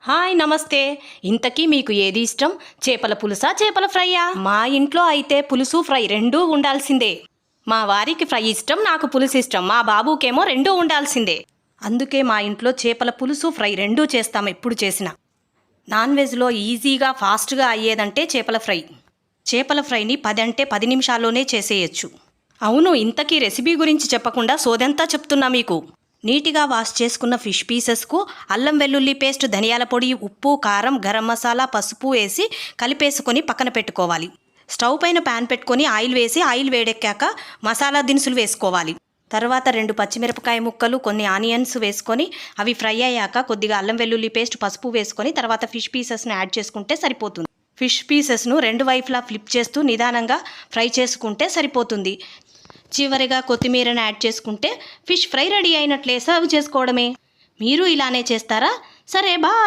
Hi నమస్తే. ఇంతకీ మీకు ఏది ఇష్టం? చేపల పులుసా, చేపల ఫ్రైయా? మా ఇంట్లో అయితే పులుసు ఫ్రై రెండూ ఉండాల్సిందే. మా వారికి ఫ్రై ఇష్టం, నాకు పులుసు ఇష్టం. మా బాబుకేమో రెండూ ఉండాల్సిందే. అందుకే మా ఇంట్లో చేపల పులుసు ఫ్రై రెండూ చేస్తాం ఎప్పుడు చేసినా. నాన్ వెజ్లో ఈజీగా ఫాస్ట్గా అయ్యేదంటే చేపల ఫ్రై. చేపల ఫ్రైని 10 అంటే 10 నిమిషాల్లోనే చేసేయచ్చు. అవును, ఇంతకీ రెసిపీ గురించి చెప్పకుండా సోదంతా చెప్తున్నా మీకు. నీటిగా వాష్ చేసుకున్న ఫిష్ పీసెస్కు అల్లం వెల్లుల్లి పేస్ట్, ధనియాల పొడి, ఉప్పు, కారం, గరం మసాలా, పసుపు వేసి కలిపేసుకొని పక్కన పెట్టుకోవాలి. స్టవ్ పైన ప్యాన్ పెట్టుకొని ఆయిల్ వేసి ఆయిల్ వేడెక్కాక మసాలా దినుసులు వేసుకోవాలి. తర్వాత 2 పచ్చిమిరపకాయ ముక్కలు, కొన్ని ఆనియన్స్ వేసుకొని అవి ఫ్రై అయ్యాక కొద్దిగా అల్లం వెల్లుల్లి పేస్ట్, పసుపు వేసుకొని తర్వాత ఫిష్ పీసెస్ను యాడ్ చేసుకుంటే సరిపోతుంది. ఫిష్ పీసెస్ను 2 వైపులా ఫ్లిప్ చేస్తూ నిదానంగా ఫ్రై చేసుకుంటే సరిపోతుంది. చివరిగా కొత్తిమీరను యాడ్ చేసుకుంటే ఫిష్ ఫ్రై రెడీ అయినట్లే. సర్వ్ చేసుకోవడమే. మీరు ఇలానే చేస్తారా? సరే, బాయ్.